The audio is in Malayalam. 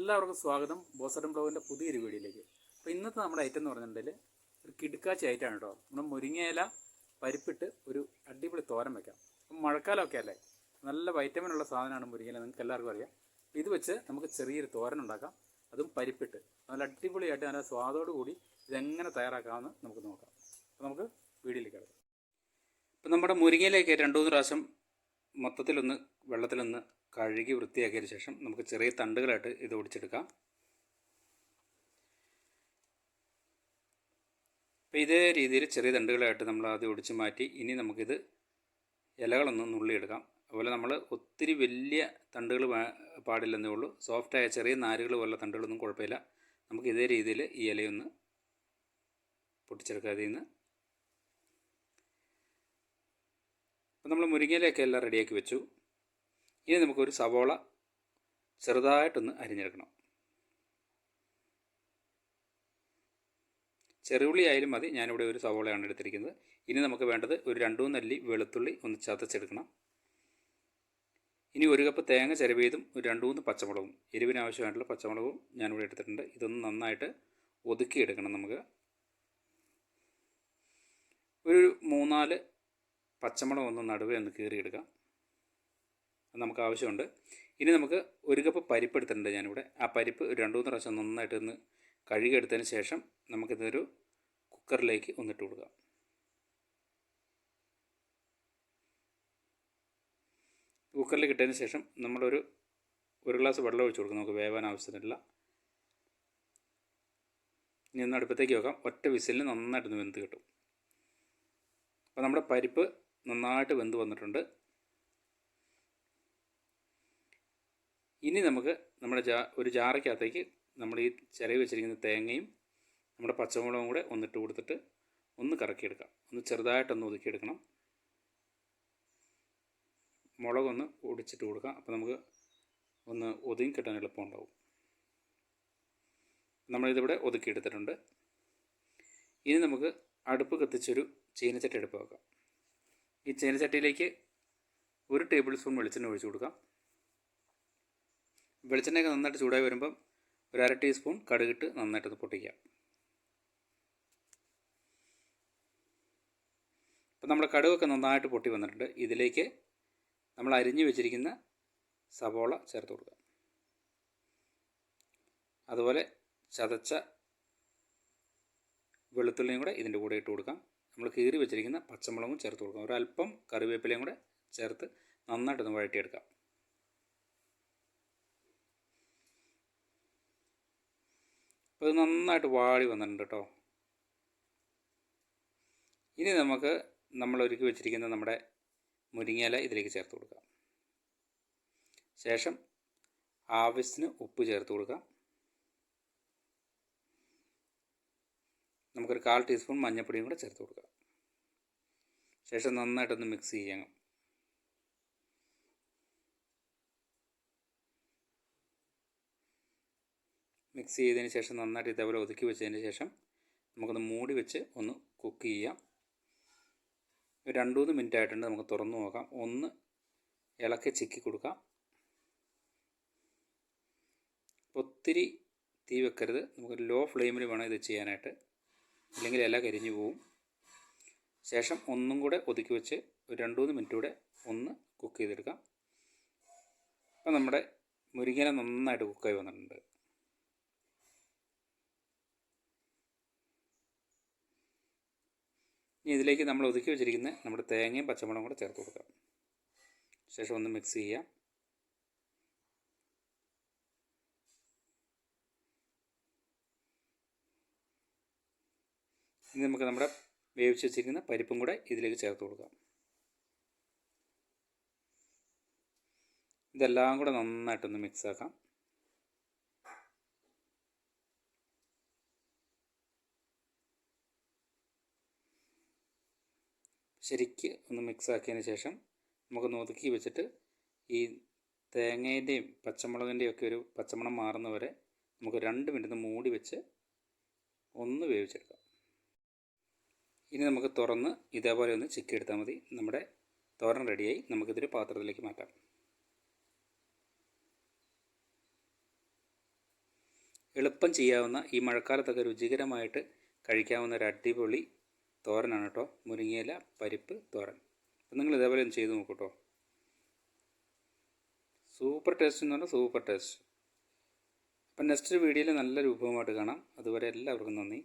എല്ലാവർക്കും സ്വാഗതം ബോസഡൻ ബ്ലോഗിൻ്റെ പുതിയൊരു വീഡിയോയിലേക്ക്. അപ്പോൾ ഇന്നത്തെ നമ്മുടെ ഐറ്റം എന്ന് പറഞ്ഞിട്ടുണ്ടെങ്കിൽ ഒരു കിടുക്കാച്ചി ഐറ്റമാണ് കേട്ടോ. നമ്മുടെ മുരിങ്ങയില പരിപ്പിട്ട് ഒരു അടിപൊളി തോരൻ വയ്ക്കാം. അപ്പം മഴക്കാലമൊക്കെ അല്ലേ, നല്ല വൈറ്റമിനുള്ള സാധനമാണ് മുരിങ്ങയില, നിങ്ങൾക്ക് എല്ലാവർക്കും അറിയാം. ഇത് വെച്ച് നമുക്ക് ചെറിയൊരു തോരൻ ഉണ്ടാക്കാം, അതും പരിപ്പിട്ട് നല്ല അടിപൊളിയായിട്ട് നല്ല സ്വാദോടു കൂടി ഇതെങ്ങനെ തയ്യാറാക്കാമെന്ന് നമുക്ക് നോക്കാം. അപ്പോൾ നമുക്ക് വീഡിയോയിലേക്ക് കിടക്കാം. ഇപ്പം നമ്മുടെ മുരിങ്ങയിലേക്ക് 2-3 പ്രാവശ്യം മൊത്തത്തിലൊന്ന് വെള്ളത്തിലൊന്ന് കഴുകി വൃത്തിയാക്കിയതിന് ശേഷം നമുക്ക് ചെറിയ തണ്ടുകളായിട്ട് ഇത് ഒടിച്ചെടുക്കാം. അപ്പോൾ ഇതേ രീതിയിൽ ചെറിയ തണ്ടുകളായിട്ട് നമ്മൾ ആദ്യം ഒടിച്ച് മാറ്റി, ഇനി നമുക്കിത് ഇലകളൊന്ന് നുള്ളിയെടുക്കാം. അതുപോലെ നമ്മൾ ഒത്തിരി വലിയ തണ്ടുകൾ പാടില്ലെന്നേ ഉള്ളൂ, സോഫ്റ്റായ ചെറിയ നാരുകൾ പോലുള്ള തണ്ടുകളൊന്നും കുഴപ്പമില്ല. നമുക്ക് ഇതേ രീതിയിൽ ഈ ഇലയൊന്ന് പൊട്ടിച്ചെടുക്കാം. അതിൽ നിന്ന് അപ്പോൾ നമ്മൾ മുരിങ്ങയിലൊക്കെ എല്ലാം റെഡിയാക്കി വെച്ചു. ഇനി നമുക്കൊരു സവോള ചെറുതായിട്ടൊന്ന് അരിഞ്ഞെടുക്കണം. ചെറുള്ളി ആയാലും മതി, ഞാനിവിടെ ഒരു സവോളയാണ് എടുത്തിരിക്കുന്നത്. ഇനി നമുക്ക് വേണ്ടത് ഒരു 2-3 അല്ലി വെളുത്തുള്ളി ഒന്ന് ചതച്ചെടുക്കണം. ഇനി 1 കപ്പ് തേങ്ങ ചിരവിയതും ഒരു 2-3 പച്ചമുളകും, എരിവിനാവശ്യമായിട്ടുള്ള പച്ചമുളകും ഞാനിവിടെ എടുത്തിട്ടുണ്ട്. ഇതൊന്ന് നന്നായിട്ട് ഒതുക്കിയെടുക്കണം. നമുക്ക് ഒരു 3-4 പച്ചമുളക് ഒന്ന് നടുവേ ഒന്ന് കീറിയെടുക്കാം, നമുക്ക് ആവശ്യമുണ്ട്. ഇനി നമുക്ക് 1 കപ്പ് പരിപ്പ് എടുത്തിട്ടുണ്ട് ഞാനിവിടെ. ആ പരിപ്പ് ഒരു 2-3 പ്രാവശ്യം നന്നായിട്ട് ഒന്ന് കഴുകിയെടുത്തതിന് ശേഷം നമുക്കിതൊരു കുക്കറിലേക്ക് ഒന്നിട്ട് കൊടുക്കാം. കുക്കറിലേക്ക് ഇട്ടതിന് ശേഷം നമ്മളൊരു 1 ഗ്ലാസ് വെള്ളം ഒഴിച്ച് കൊടുക്കും, നമുക്ക് വേവാൻ ആവശ്യമില്ല. ഇനി ഒന്ന് അടുപ്പത്തേക്ക് വെക്കാം. ഒറ്റ വിസിലിന് നന്നായിട്ടൊന്ന് വെന്ത് കിട്ടും. അപ്പോൾ നമ്മുടെ പരിപ്പ് നന്നായിട്ട് വെന്ത് വന്നിട്ടുണ്ട്. ഇനി നമുക്ക് നമ്മുടെ ഒരു ജാറയ്ക്കകത്തേക്ക് നമ്മൾ ഈ ചിരവി വെച്ചിരിക്കുന്ന തേങ്ങയും നമ്മുടെ പച്ചമുളകും കൂടെ ഒന്നിട്ട് കൊടുത്തിട്ട് ഒന്ന് കറക്കിയെടുക്കാം. ഒന്ന് ചെറുതായിട്ടൊന്ന് ഒതുക്കിയെടുക്കണം. മുളകൊന്ന് ഒടിച്ചിട്ട് കൊടുക്കാം, അപ്പോൾ നമുക്ക് ഒന്ന് ഒതുങ്ങി കിട്ടാൻ എളുപ്പമുണ്ടാവും. നമ്മളിതിവിടെ ഒതുക്കിയെടുത്തിട്ടുണ്ട്. ഇനി നമുക്ക് അടുപ്പ് കത്തിച്ചൊരു ചീനച്ചട്ടി അടുപ്പ് വെക്കാം. ഈ ചീനച്ചട്ടിയിലേക്ക് 1 ടേബിൾ സ്പൂൺ വെളിച്ചെണ്ണ ഒഴിച്ച് കൊടുക്കാം. വെളിച്ചെണ്ണയൊക്കെ നന്നായിട്ട് ചൂടായി വരുമ്പം ഒരു 1/2 ടീസ്പൂൺ കടുകിട്ട് നന്നായിട്ടൊന്ന് പൊട്ടിക്കാം. അപ്പോൾ നമ്മുടെ കടുകൊക്കെ നന്നായിട്ട് പൊട്ടി വന്നിട്ടുണ്ട്. ഇതിലേക്ക് നമ്മൾ അരിഞ്ഞു വെച്ചിരിക്കുന്ന സവോള ചേർത്ത് കൊടുക്കാം. അതുപോലെ ചതച്ച വെളുത്തുള്ളിയും കൂടെ ഇതിൻ്റെ കൂടെ ഇട്ട് കൊടുക്കാം. നമ്മൾ കീറി വെച്ചിരിക്കുന്ന പച്ചമുളകും ചേർത്ത് കൊടുക്കാം. ഒരല്പം കറിവേപ്പിലയും കൂടെ ചേർത്ത് നന്നായിട്ടൊന്ന് വഴറ്റിയെടുക്കാം. അപ്പോൾ ഇത് നന്നായിട്ട് വാടി വന്നിട്ടുണ്ട് കേട്ടോ. ഇനി നമുക്ക് നമ്മൾ ഒരുക്കി വെച്ചിരിക്കുന്ന നമ്മുടെ മുരിങ്ങയില ഇതിലേക്ക് ചേർത്ത് കൊടുക്കാം. ശേഷം ആവശ്യത്തിന് ഉപ്പ് ചേർത്ത് കൊടുക്കാം. നമുക്കൊരു 1/4 ടീസ്പൂൺ മഞ്ഞൾപ്പൊടിയും കൂടെ ചേർത്ത് കൊടുക്കാം. ശേഷം നന്നായിട്ടൊന്ന് മിക്സ് ചെയ്യാം. മിക്സ് ചെയ്തതിന് ശേഷം നന്നായിട്ട് ഇതേപോലെ ഒതുക്കി വെച്ചതിന് ശേഷം നമുക്കൊന്ന് മൂടി വെച്ച് ഒന്ന് കുക്ക് ചെയ്യാം. ഒരു 2-3 മിനിറ്റ് ആയിട്ടുണ്ട്. നമുക്ക് തുറന്നു നോക്കാം. ഒന്ന് ഇളക്കി ചിക്കി കൊടുക്കാം. ഒത്തിരി തീ വെക്കരുത്, നമുക്ക് ലോ ഫ്ലെയിമിൽ വേണം ഇത് ചെയ്യാനായിട്ട്, ഇല്ലെങ്കിൽ ഇല കരിഞ്ഞു പോവും. ശേഷം ഒന്നും കൂടെ ഒതുക്കി വെച്ച് ഒരു 2-3 മിനിറ്റ് കൂടെ ഒന്ന് കുക്ക് ചെയ്തെടുക്കാം. അപ്പോൾ നമ്മുടെ മുരിങ്ങയില നന്നായിട്ട് കുക്കായി വന്നിട്ടുണ്ട്. ഇനി ഇതിലേക്ക് നമ്മൾ ഒതുക്കി വെച്ചിരിക്കുന്ന നമ്മുടെ തേങ്ങയും പച്ചമുളകും കൂടെ ചേർത്ത് കൊടുക്കാം. ശേഷം ഒന്ന് മിക്സ് ചെയ്യാം. ഇനി നമുക്ക് നമ്മുടെ വേവിച്ച് വെച്ചിരിക്കുന്ന പരിപ്പും കൂടെ ഇതിലേക്ക് ചേർത്ത് കൊടുക്കാം. ഇതെല്ലാം കൂടെ നന്നായിട്ടൊന്ന് മിക്സാക്കാം. ശരിക്ക് ഒന്ന് മിക്സാക്കിയതിന് ശേഷം നമുക്കൊന്ന് ഒതുക്കി വെച്ചിട്ട് ഈ തേങ്ങേൻ്റെയും പച്ചമുളകിൻ്റെയും ഒക്കെ ഒരു പച്ചമണം മാറുന്നവരെ നമുക്ക് 2 മിനിറ്റ് മൂടി വെച്ച് ഒന്ന് വേവിച്ചെടുക്കാം. ഇനി നമുക്ക് തുറന്ന് ഇതേപോലെ ഒന്ന് ചിക്കി എടുത്താൽ മതി. നമ്മുടെ തോരൻ റെഡിയായി. നമുക്കിതൊരു പാത്രത്തിലേക്ക് മാറ്റാം. എളുപ്പം ചെയ്യാവുന്ന ഈ മഴക്കാലത്തൊക്കെ രുചികരമായിട്ട് കഴിക്കാവുന്ന ഒരു അടിപൊളി തോരനാണ് കേട്ടോ, മുരിങ്ങയില പരിപ്പ് തോരൻ. അപ്പം നിങ്ങൾ ഇതേപോലെ ഒന്ന് ചെയ്ത് നോക്കൂ കേട്ടോ. സൂപ്പർ ടേസ്റ്റ് എന്ന് പറഞ്ഞാൽ സൂപ്പർ ടേസ്റ്റ്. അപ്പം നെക്സ്റ്റ് വീഡിയോയിൽ നല്ലൊരു വിഭവമായിട്ട് കാണാം. അതുവരെ എല്ലാവർക്കും നന്ദി.